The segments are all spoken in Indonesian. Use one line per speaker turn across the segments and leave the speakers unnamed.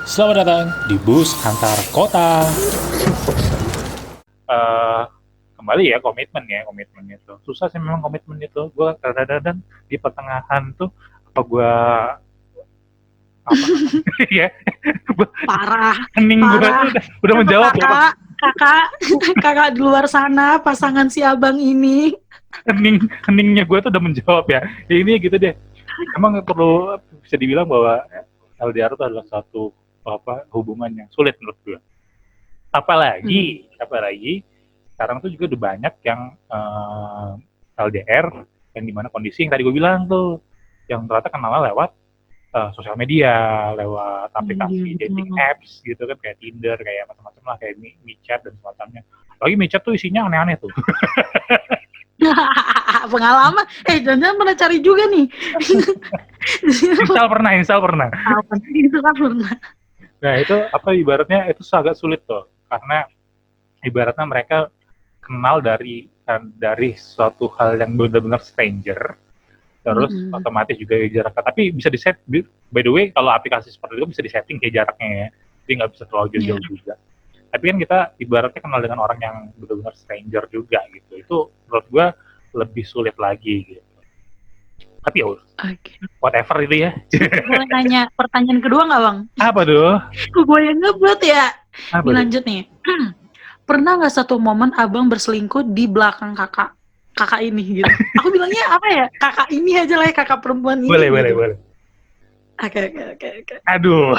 Selamat datang di bus antar kota. eh Kembali ya komitmen itu susah sih memang komitmen itu. Gue kadang-kadang di pertengahan tuh apa gue apa ya
Parah,
hening gue tuh
parah.
udah
Coba
menjawab loh Bang.
kakak, kakak di luar sana, pasangan si abang ini.
Heningnya gue tuh udah menjawab ya. Ya ini gitu deh. Emang perlu bisa dibilang bahwa LDR itu adalah satu hubungan yang sulit menurut gue. Apalagi sekarang tuh juga udah banyak yang LDR yang dimana kondisi yang tadi gue bilang tuh yang ternyata kenalnya lewat sosial media, lewat aplikasi dating
Betul.
apps gitu kan, kayak Tinder, kayak macam-macam lah, kayak MiChat dan semacamnya. Lagi MiChat tuh isinya aneh-aneh tuh.
Pengalaman, jangan-jangan pernah cari juga nih.
Install pernah.
Apa itu kan pernah.
Nah itu apa ibaratnya itu agak sulit tuh, karena ibaratnya mereka kenal dari suatu hal yang benar-benar stranger, terus
Mm-mm.
otomatis juga jaraknya, tapi bisa di set, by the way kalau aplikasi seperti itu bisa disetting kayak jaraknya ya, jadi nggak bisa terlalu
Ya.
jauh-jauh juga. Tapi kan kita ibaratnya kenal dengan orang yang benar-benar stranger juga gitu, itu menurut gua lebih sulit lagi gitu. Tapi ya
Oke.
whatever itu ya.
Boleh nanya pertanyaan kedua nggak, Bang?
Apa tuh?
Gue yang ngebut ya.
Apa
Ini
tuh?
lanjut nih. Pernah nggak satu momen abang berselingkuh di belakang kakak ini gitu? Aku bilangnya apa ya? Kakak ini aja lah ya, kakak perempuan
Boleh,
ini
boleh,
gitu.
boleh.
Oke.
Aduh,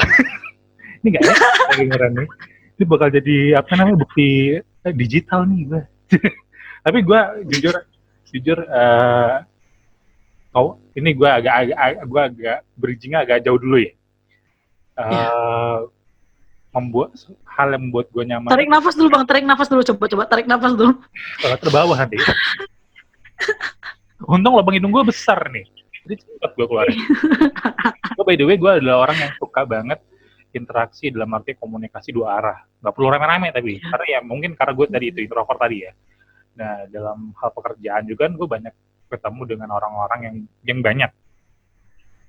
ini nggak ya kedengeran nih. Ini bakal jadi apa namanya, bukti digital nih gue. Tapi gue jujur ini gue agak bridgingnya agak jauh dulu ya.
Ya.
Eh, Membuat hal yang membuat gue nyaman
Tarik nafas dulu Bang, tarik nafas dulu, coba tarik nafas dulu.
kalau terbawah nanti. Untung lubang hidung gue besar nih, jadi cepat gue keluarin. Gue by the way gue adalah orang yang suka banget interaksi dalam arti komunikasi dua arah. Nggak perlu rame-rame tapi, karena ya mungkin karena gue tadi itu introvert tadi ya. Nah dalam hal pekerjaan juga kan gue banyak ketemu dengan orang-orang yang banyak.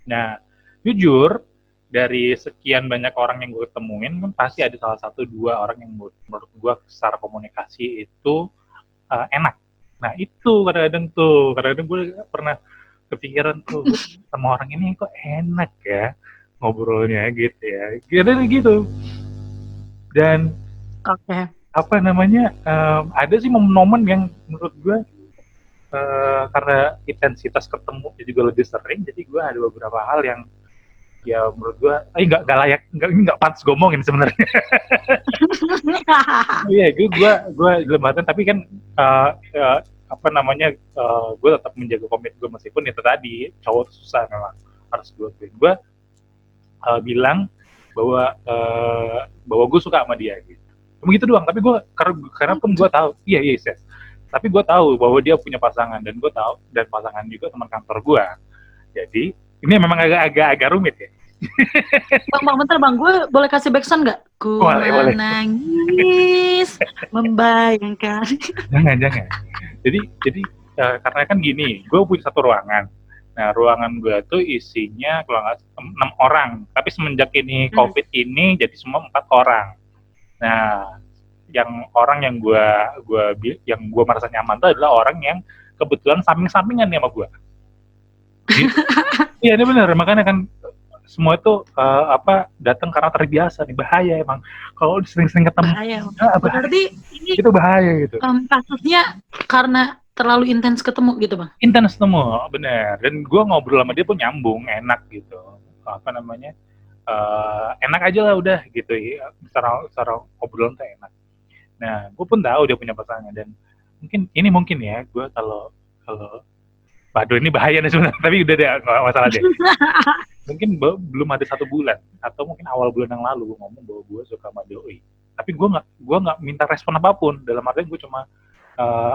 Nah jujur dari sekian banyak orang yang gue ketemuin kan pasti ada salah satu dua orang yang menurut gue secara komunikasi itu enak. Nah itu kadang-kadang gue pernah kepikiran tuh, sama orang ini kok enak ya ngobrolnya gitu ya, gitu. Dan
Oke.
apa namanya, ada sih momen-momen yang menurut gue karena intensitas ketemu juga lebih sering, jadi gue ada beberapa hal yang ya menurut gue nggak layak, nggak pantas gue ngomongin sebenarnya. Iya, gue dalam artian, tapi kan uh, uh, apa namanya, gue tetap menjaga komit gue meskipun itu tadi cowok susah memang, harus gue bilang bahwa gue suka sama dia gitu. Begitu doang, tapi gue karena pun gue tahu, iya yes. Tapi gue tahu bahwa dia punya pasangan, dan gue tahu dan pasangan juga teman kantor gue. Jadi ini memang agak rumit ya.
Bang, bentar Bang, gue boleh kasih backsound nggak? Ku
Boleh.
menangis, membayangkan.
Jangan. Jadi karena kan gini, gue punya satu ruangan. Nah, ruangan gue tuh isinya kalau nggak 6 orang. Tapi semenjak ini COVID ini jadi semua 4 orang. Nah, yang orang yang gue merasa nyaman itu adalah orang yang kebetulan samping-sampingan nih sama gue. Iya, ini benar. Makanya kan semua itu datang karena terbiasa nih. Bahaya emang kalau sering-sering ketemu.
Bahaya.
Bahaya.
Berarti ini
Itu bahaya gitu.
kasusnya karena terlalu intens ketemu gitu Bang?
Intens ketemu, bener. Dan gue ngobrol sama dia pun nyambung, enak gitu. Apa namanya, enak aja lah udah gitu ya. Secara obrolan tuh enak. Nah, gue pun tahu dia punya pasangan, dan mungkin ya, gue kalau waduh ini bahaya nih sebenarnya, tapi udah deh, nggak masalah deh. Mungkin belum ada 1 bulan, atau mungkin awal bulan yang lalu gue ngomong bahwa gue suka sama doi. Tapi gue nggak minta respon apapun. Dalam artian gue cuma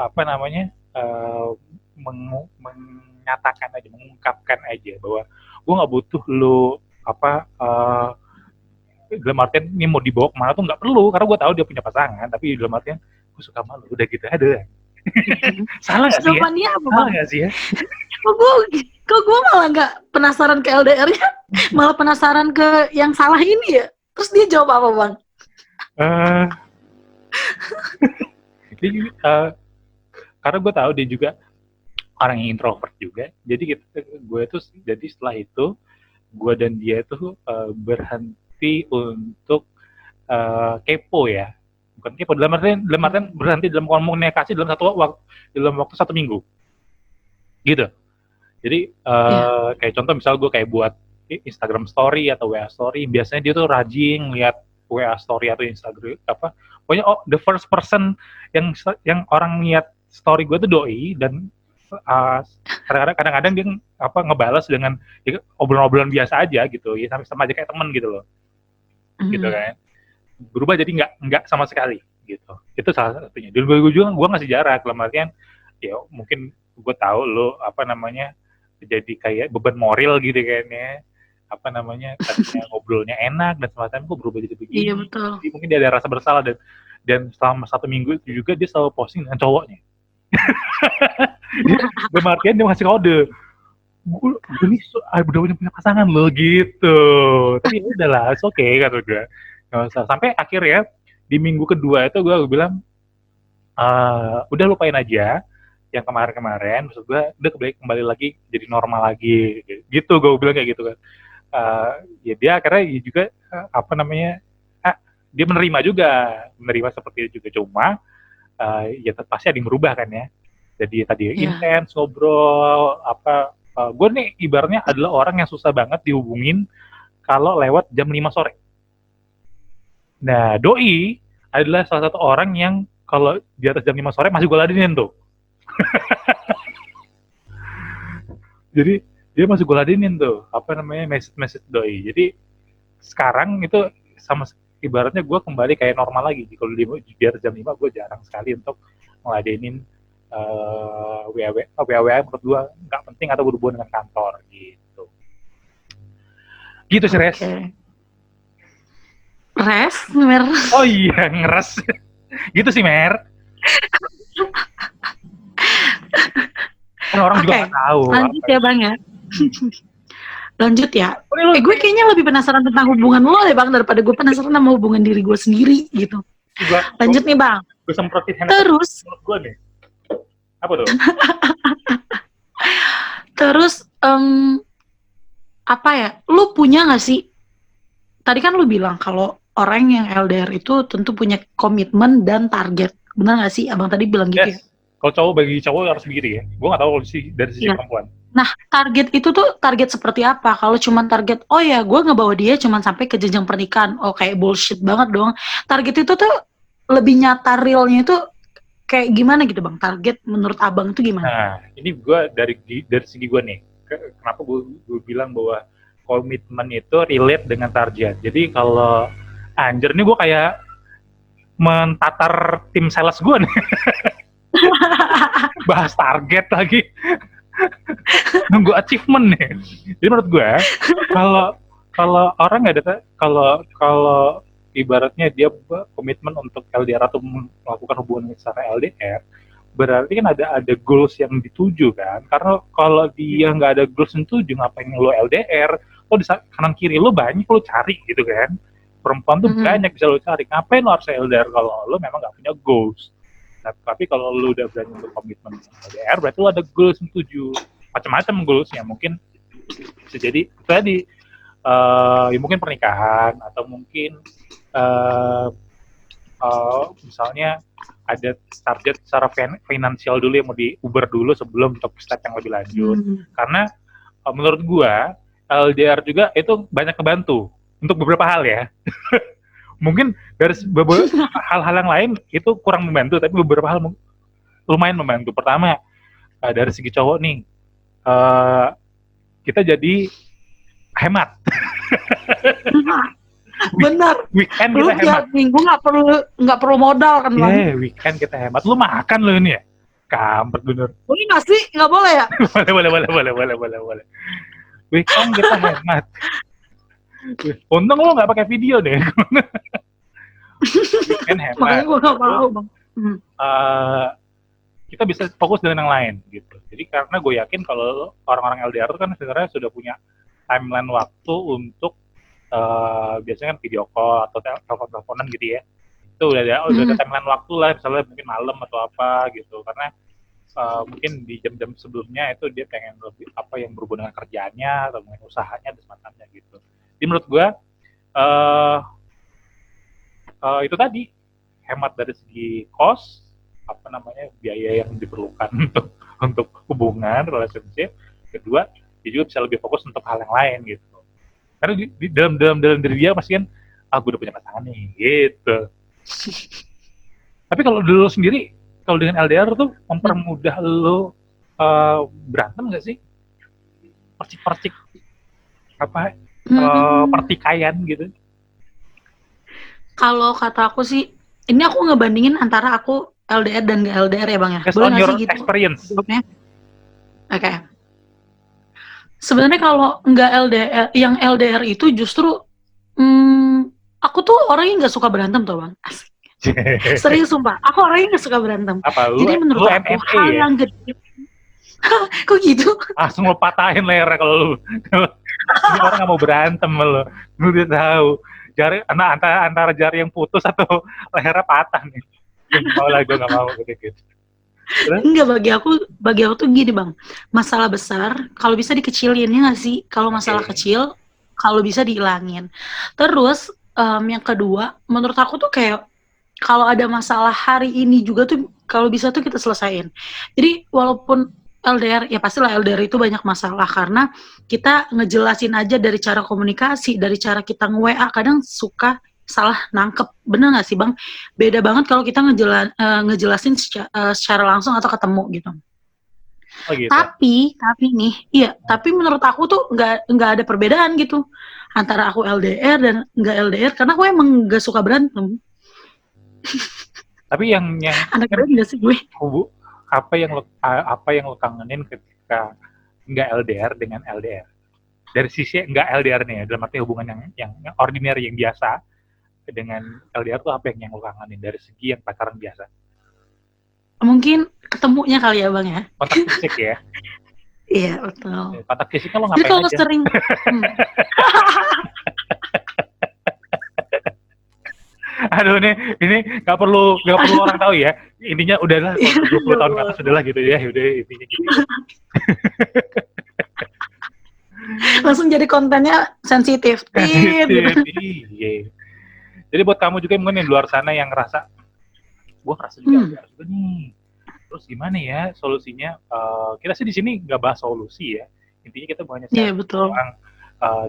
apa namanya, menyatakan aja, mengungkapkan aja bahwa gue nggak butuh lo dalam artian ini mau dibawa kemana tuh nggak perlu, karena gue tahu dia punya pasangan. Tapi dalam artian gue suka malu, udah gitu ada. Salah nggak sih ya?
Jawabannya apa
Salah
Bang?
nggak sih ya?
Kok gue malah nggak penasaran ke LDR-nya, malah penasaran ke yang salah ini ya? Terus dia jawab apa bang?
Eh, karena gue tahu dia juga orang yang introvert juga. Jadi gue tuh jadi setelah itu gue dan dia tuh berhenti untuk kepo ya. Bukan kepo dalam artian berhenti dalam komunikasi dalam waktu 1 minggu gitu. Jadi kayak contoh misal gue kayak buat Instagram story atau WA story, biasanya dia tuh rajin lihat WA story atau Instagram apa, pokoknya the first person yang orang lihat story gue tuh doi, dan kadang-kadang dia ngebalas dengan obrolan-obrolan biasa aja gitu ya, sama aja kayak temen gitu loh, gitu kan. Berubah jadi nggak sama sekali gitu. Itu salah satunya. Dulu gue ngasih jarak, dalam artian ya mungkin gue tahu lo jadi kayak beban moral gitu kayaknya, tadinya ngobrolnya enak dan semacam, kok berubah jadi begini.
Iya betul.
Jadi mungkin dia ada rasa bersalah, dan selama 1 minggu itu juga dia selalu posting dengan cowoknya. Dalam artian dia ngasih kode, gue nih udah punya pasangan lo gitu. Tapi ya udahlah, it's okay kata gue. Sampai akhirnya di minggu kedua itu gue bilang, udah lupain aja yang kemarin-kemarin, maksud gue udah kembali lagi jadi normal lagi gitu, gue bilang kayak gitu kan. Ya dia akhirnya juga dia menerima seperti itu juga, cuma ya pasti ada yang berubah kan ya. Jadi tadi intens ngobrol gue nih ibaratnya adalah orang yang susah banget dihubungin kalau lewat jam 5 sore. Nah, doi adalah salah satu orang yang kalau di atas jam 5 sore masih gue ladenin tuh. Jadi dia masih gue ladenin tuh message doi. Jadi sekarang itu sama ibaratnya gue kembali kayak normal lagi. Kalau di atas jam 5 gue jarang sekali untuk ngeladenin WA menurut gue nggak penting atau berhubungan dengan kantor gitu sih. Res.
Res, Mer.
Oh iya, ngeres. Gitu sih, Mer. Kan orang juga nggak tahu.
Lanjut ya, Bang ya. Lanjut ya. Gue kayaknya lebih penasaran tentang hubungan lo deh, Bang, daripada gue penasaran sama hubungan diri gue sendiri gitu. Lanjut nih, Bang.
Gue semprotin
terus
gue nih. Apa tuh?
Terus apa ya? Lu punya nggak sih? Tadi kan lu bilang kalau orang yang LDR itu tentu punya komitmen dan target. Benar nggak sih? Abang tadi bilang gitu ya?
Kalau cowok, bagi cowok harus begitu ya. Gue nggak tahu dari sisi perempuan.
Nah, target itu tuh target seperti apa? Kalau cuma target, oh ya gue ngebawa dia cuma sampai ke jenjang pernikahan. Oh kayak bullshit banget dong. Target itu tuh lebih nyata realnya itu kayak gimana gitu Bang? Target menurut abang itu gimana?
Nah, ini gue dari segi gue nih. Kenapa gue bilang bahwa komitmen itu relate dengan target. Jadi kalau anjir nih gue kayak mentatar tim sales gue nih. Bahas target lagi. Nunggu achievement nih. Jadi menurut gue kalau orang nggak ada kalau ibaratnya dia komitmen untuk LDR atau melakukan hubungan secara LDR, berarti kan ada goals yang dituju kan. Karena kalau dia nggak ada goals yang dituju, ngapain lo LDR? Lo di kanan kiri lo banyak lo cari gitu kan. Perempuan tuh banyak bisa lo cari. Ngapain lo harus LDR kalau lo memang nggak punya goals? Nah, tapi kalau lo udah berani untuk komitmen LDR, berarti lo ada goals yang dituju. Macam-macam goalsnya. Mungkin bisa jadi tadi ya mungkin pernikahan, atau mungkin misalnya ada target secara finansial dulu yang mau diuber dulu sebelum untuk step yang lebih lanjut. Karena menurut gua LDR juga itu banyak kebantu untuk beberapa hal ya. Mungkin dari beberapa hal-hal yang lain itu kurang membantu, tapi beberapa hal lumayan membantu. Pertama, dari segi cowok nih, kita jadi hemat.
Benar.
Weekend kita hemat.
Minggu nggak perlu modal kan Bang?
Iya, weekend kita hemat. Lu makan lo ini ya? Kampret bener.
Boleh nggak sih? Nggak boleh ya?
boleh. Weekend kita hemat. Untung lo nggak pakai video deh. Weekend hemat.
Makanya gue nggak mau Bang.
Kita bisa fokus dengan yang lain gitu. Jadi karena gue yakin kalau orang-orang LDR itu kan sebenarnya sudah punya timeline waktu untuk biasanya kan video call atau telepon-teleponan gitu ya. Itu udah ada timeline waktu lah, misalnya mungkin malam atau apa gitu. Karena mungkin di jam-jam sebelumnya itu dia pengen lebih apa yang berhubungan dengan kerjaannya atau mungkin usahanya dan semacamnya gitu. Jadi menurut gue itu tadi hemat dari segi cost, apa namanya, biaya yang diperlukan untuk hubungan relationship. Kedua, dia juga bisa lebih fokus untuk hal yang lain gitu. Karena di dalam diri dia pasti kan, gue udah punya pasangan nih gitu. Tapi kalau dulu sendiri, kalau dengan LDR tuh mempermudah lo berantem nggak sih? Percik-percik apa pertikaian gitu?
Kalau kata aku sih, ini aku ngebandingin antara aku LDR dan gak LDR ya Bang ya.
Based
Boleh
on
nggak
your
sih gitu?
experience.
Oke. Sebenarnya kalau nggak LDR, yang LDR itu justru aku tuh orangnya nggak suka berantem tuh Bang. Asik. Serius sumpah, aku orangnya nggak suka berantem.
Apa lu?
Jadi menurut
lu
aku
MMA
hal
ya?
yang gede. Kok gitu?
Langsung lo patahin lehernya kalau lu. Ini orang nggak mau berantem lo. Lu udah tahu. Jari antara jari yang putus atau lehernya patah nih. Gue nggak mau gitu.
Enggak, bagi aku tuh gini Bang, masalah besar kalau bisa dikecilin ya nggak sih, kalau masalah kecil kalau bisa dihilangin. Terus yang kedua menurut aku tuh kayak kalau ada masalah hari ini juga tuh kalau bisa tuh kita selesain. Jadi walaupun LDR, ya pastilah LDR itu banyak masalah karena kita ngejelasin aja dari cara komunikasi, dari cara kita nge-WA kadang suka salah nangkep, bener nggak sih Bang? Beda banget kalau kita ngejelasin secara langsung atau ketemu gitu.
Oh gitu.
Tapi menurut aku tuh nggak ada perbedaan gitu antara aku LDR dan nggak LDR karena aku emang nggak suka berantem.
Tapi yang
anak keren nggak sih gue?
Apa yang lo kangenin ketika nggak LDR dengan LDR? Dari sisi nggak LDR nih, dalam arti hubungan yang ordinary, yang biasa, dengan LDR tuh apa yang lo kangenin dari segi yang pacaran biasa?
Mungkin ketemunya kali ya Bang ya.
Kontak fisik ya.
Iya betul.
Kontak fisiknya lo ngapain
jadi kalau
aja?
Sering
Aduh ini nggak perlu orang tahu ya. Intinya udahlah 20 tahun ke atas udahlah gitu ya. Udah intinya gitu.
Langsung jadi kontennya sensitif.
Iya. Jadi buat kamu juga mungkin di luar sana yang ngerasa, gue ngerasa juga nih. Terus gimana ya solusinya? Kita sih di sini nggak bahas solusi ya. Intinya kita banyak orang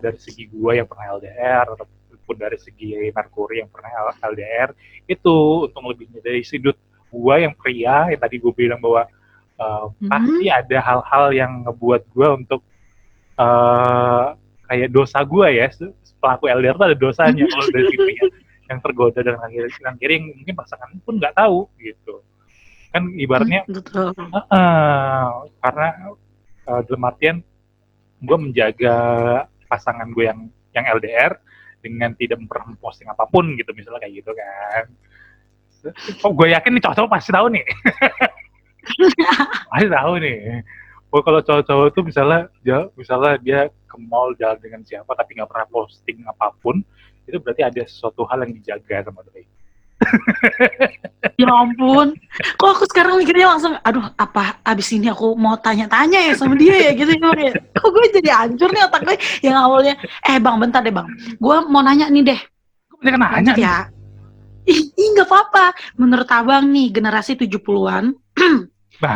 dari segi gue yang pernah LDR ataupun dari segi Merkuri yang pernah LDR itu untuk lebih dari sudut gue yang pria yang tadi gue bilang bahwa pasti ada hal-hal yang ngebuat gue untuk kayak dosa gue ya, pelaku LDR tuh ada dosanya kalau dari situ ya, yang tergoda dan kanan kiri yang mungkin pasangan pun nggak tahu gitu kan ibaratnya. Karena dalam artian gue menjaga pasangan gue yang LDR dengan tidak pernah posting apapun gitu misalnya kayak gitu kan. Gue yakin nih cowok-cowok pasti tahu nih. Pasti tahu nih. Kalau cowok-cowok tuh misalnya dia ke mall jalan dengan siapa tapi nggak pernah posting apapun, itu berarti ada sesuatu hal yang dijaga sama dia.
Ya ampun, kok aku sekarang mikirnya langsung, aduh apa abis ini aku mau tanya-tanya ya sama dia ya gitu ya. Kok gue jadi hancur nih otak gue yang awalnya, Bang bentar deh Bang, gue mau nanya nih deh.
Gue nanya
ya. Ih nggak apa-apa, menurut Abang nih generasi 70-an,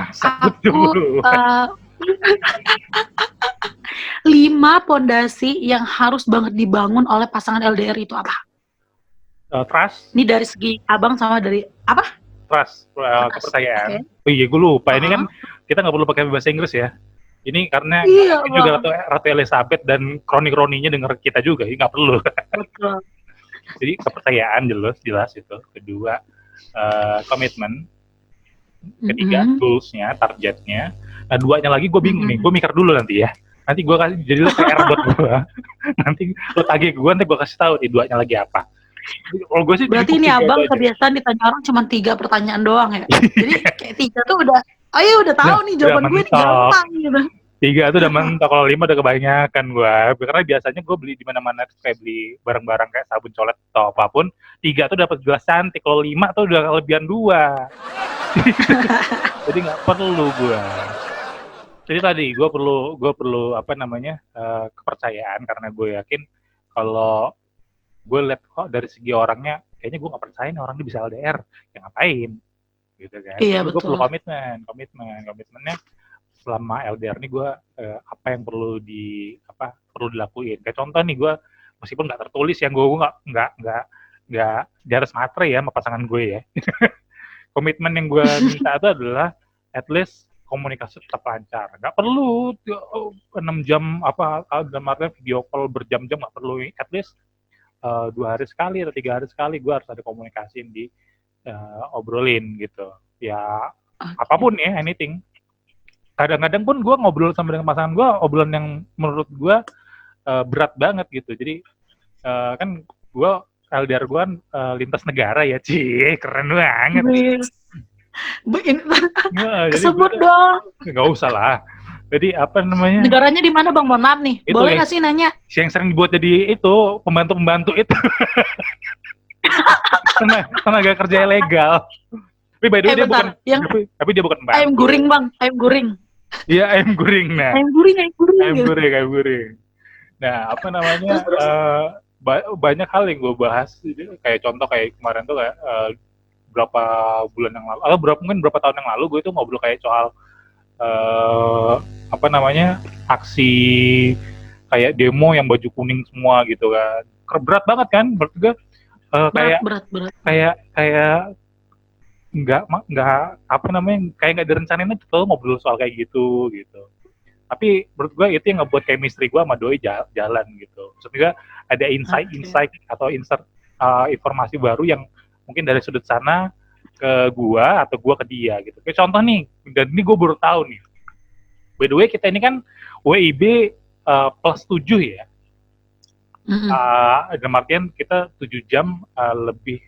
aku 5 pondasi yang harus banget dibangun oleh pasangan LDR itu apa?
Trust.
Ini dari segi Abang sama dari apa?
Trust, kepercayaan. Okay. Oh iya, gue lupa. Ini kan kita nggak perlu pakai bahasa Inggris ya. Ini karena juga Ratu Elizabeth dan kroni-kroninya denger kita juga, nggak perlu.
Betul.
Jadi kepercayaan jelas itu. Kedua, komitmen. Ketiga, goals-nya, targetnya. Nah, duanya lagi gue bingung nih. Gue mikir dulu nanti ya. Nanti gue kasih jadi lo PR buat gue. Nanti lo tagih gue, nanti gue kasih tahu duanya lagi apa. Kalau gue sih
berarti ini Abang kebiasaan ditanya orang cuma 3 pertanyaan doang ya. Jadi kayak 3 tuh udah tahu nih jawaban gue nih gampang gitu.
3 tuh udah mentok, kalau 5 udah kebanyakan gue. Karena biasanya gue beli di mana-mana tuh kayak beli barang-barang kayak sabun colet atau apapun. 3 tuh dapat gelas cantik, kalau 5 tuh udah kelebihan 2. Jadi nggak perlu gue. Jadi tadi gue perlu apa namanya kepercayaan, karena gue yakin kalau gue lihat kok dari segi orangnya, kayaknya gue nggak percaya nih orang ini bisa LDR, ya ngapain gitu kan.
Iya
Tapi gue perlu
betul.
komitmennya selama LDR nih gue apa yang perlu dilakuin. Kayak contoh nih, gue meskipun nggak tertulis ya, gue nggak di atas materai ya sama pasangan gue ya. Komitmen yang gue minta itu adalah at least komunikasi tetap lancar. Nggak perlu 6 jam dalam artian video call berjam-jam, nggak perlu. At least 2 hari sekali atau 3 hari sekali gue harus ada komunikasi yang obrolin gitu. Ya
Okay.
apapun ya, anything. Kadang-kadang pun gue ngobrol sama dengan pasangan gue, obrolan yang menurut gue berat banget gitu. Jadi kan gue LDR gue kan lintas negara ya, keren banget. Jadi
Kesebut dong.
nggak usah lah. Jadi apa namanya?
Negaranya di mana Bang? Mohon maaf nih.
Itu
Boleh nggak sih nanya?
yang sering dibuat jadi itu pembantu itu. Tenaga kerja ilegal. Tapi by the way dia bukan, tapi dia bukan pembantu.
Ayam guring Bang, ayam guring.
Iya, ayam guring. Nah,
ayam guring.
Ayam guring. Nah, apa namanya? Banyak hal yang gue bahas. Kayak contoh kayak kemarin tuh kayak berapa bulan yang lalu, atau mungkin berapa tahun yang lalu, gue tuh ngobrol kayak soal apa namanya, aksi kayak demo yang baju kuning semua gitu kan. Berat banget kan, menurut gue.
Berat.
Kayak nggak apa namanya, kayak nggak direncanain tuh ngobrol soal kayak gitu. Tapi menurut gue itu yang ngebuat chemistry gue sama doi jalan gitu. Maksudnya ada insight atau insert informasi baru yang mungkin dari sudut sana ke gue atau gue ke dia gitu. Kayak contoh nih, dan ini gue baru tahu nih. By the way, kita ini kan WIB plus 7 ya. Dalam artian kita 7 jam lebih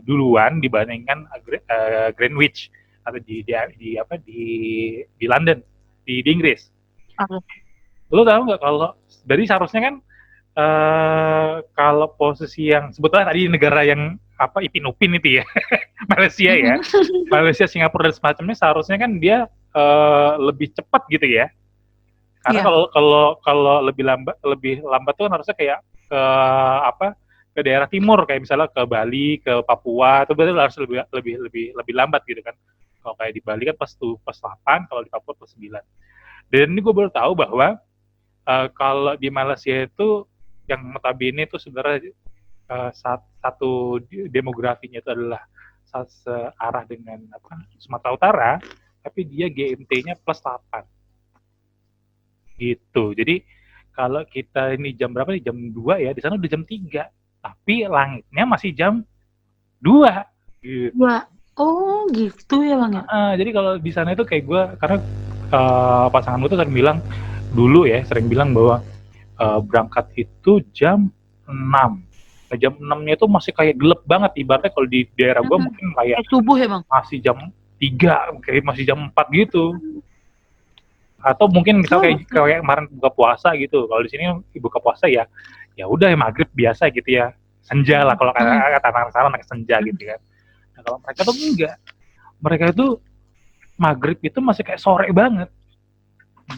duluan dibandingkan Greenwich atau di London, di Inggris. Lo tahu nggak kalau dari seharusnya kan kalau posisi yang sebetulnya tadi negara yang Ipin Upin itu ya, Malaysia ya, Malaysia, Singapura dan semacamnya, seharusnya kan dia lebih cepat gitu ya. Karena kalau lebih lambat tuh kan harusnya kayak ke daerah timur, kayak misalnya ke Bali, ke Papua, itu berarti harus lebih lambat gitu kan. Kalau kayak di Bali kan plus 8, kalau di Papua plus 9. Dan ini gue baru tahu bahwa kalau di Malaysia itu yang notabene itu sebenarnya satu demografinya itu adalah searah dengan Sumatera Utara, tapi dia GMT-nya plus 8. Gitu. Jadi kalau kita ini jam berapa nih? Jam 2 ya, di sana udah jam 3. Tapi langitnya masih jam 2. Gitu.
Oh, gitu ya Bang ya.
Jadi kalau di sana itu kayak gue, karena pasangan gue tuh sering bilang bahwa berangkat itu jam 6. Nah, jam 6-nya itu masih kayak gelap banget, ibaratnya kalau di daerah gue mungkin kayak
subuh ya Bang.
Masih jam 3, kayak masih jam 4 gitu. Atau mungkin misal kayak kemarin buka puasa gitu. Kalau di sini buka puasa ya udah ya maghrib biasa gitu ya. Senja lah kalau kata anak senja gitu kan. Nah, kalau mereka tuh enggak. Mereka itu maghrib itu masih kayak sore banget.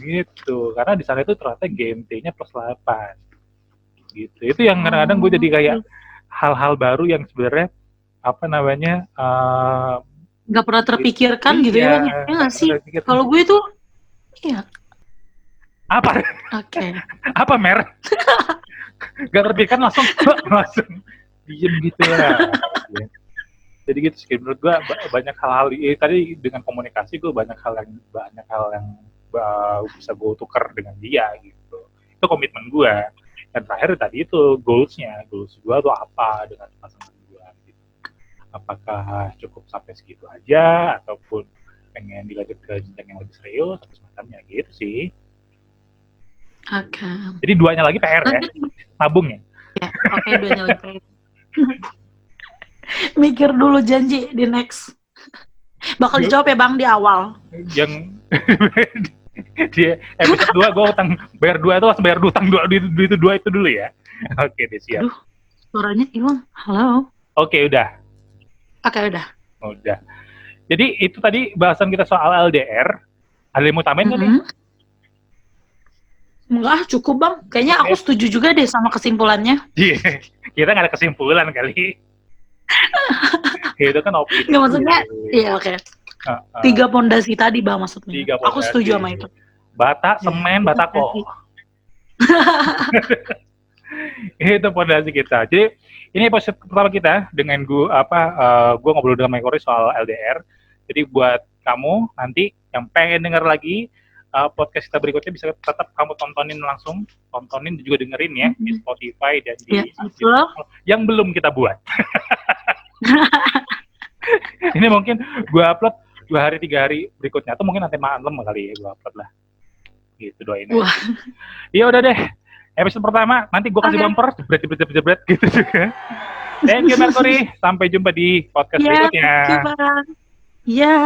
Gitu. Karena di sana itu ternyata GMT-nya plus 8. Gitu. Itu yang kadang-kadang gue jadi kayak hal-hal baru yang sebenarnya
nggak pernah terpikirkan gitu ya Bang. Ya nggak sih? Kalau gue tuh iya.
Apa?
Oke.
Apa mer? Gak terpikirkan langsung diem gitu ya. Jadi gitu sih, menurut gue banyak hal-hal tadi dengan komunikasi gue banyak hal yang bisa gue tukar dengan dia gitu. Itu komitmen gue. Dan terakhir tadi itu goals gue tuh apa dengan pasangan gue gitu. Apakah cukup sampai segitu aja ataupun pengen dilanjut ke jenjang yang lebih serius atau semacamnya gitu sih.
Oke.
Jadi 2-nya lagi PR ya, nabung ya.
Oke, 2-nya lagi PR. Mikir dulu janji di next. Bakal dijawab ya Bang di awal.
Yang Dia episode 2 gue utang bayar 2 itu langsung bayar utang 2 itu 2 itu dulu ya. Oke deh, siap.
Aduh, suaranya hilang. Halo.
Oke, udah.
Oke, udah.
Udah. Jadi itu tadi bahasan kita soal LDR. Ada yang mau tambahin nggak nih?
Enggak, cukup Bang. Kayaknya aku setuju juga deh sama kesimpulannya.
Iya, kita nggak ada kesimpulan kali. Itu kan opini.
Nggak, maksudnya, iya oke. 3 pondasi tadi Bang maksudnya.
3
Aku
pondasi.
setuju sama itu.
Bata, semen, batako. Itu pondasi kita. Jadi ini episode pertama kita dengan gue ngobrol dengan Mike Corey soal LDR. Jadi buat kamu nanti yang pengen denger lagi podcast kita berikutnya bisa tetap kamu tontonin dan juga dengerin ya di Spotify dan di yang belum kita buat. Ini mungkin gue upload 2 hari 3 hari berikutnya atau mungkin nanti malam kali ya gue upload lah. Gitu doain. Iya udah deh. Episode pertama nanti gue kasih bumper jebret gitu juga. Thank you Mercury. Sampai jumpa di podcast berikutnya.
Iya.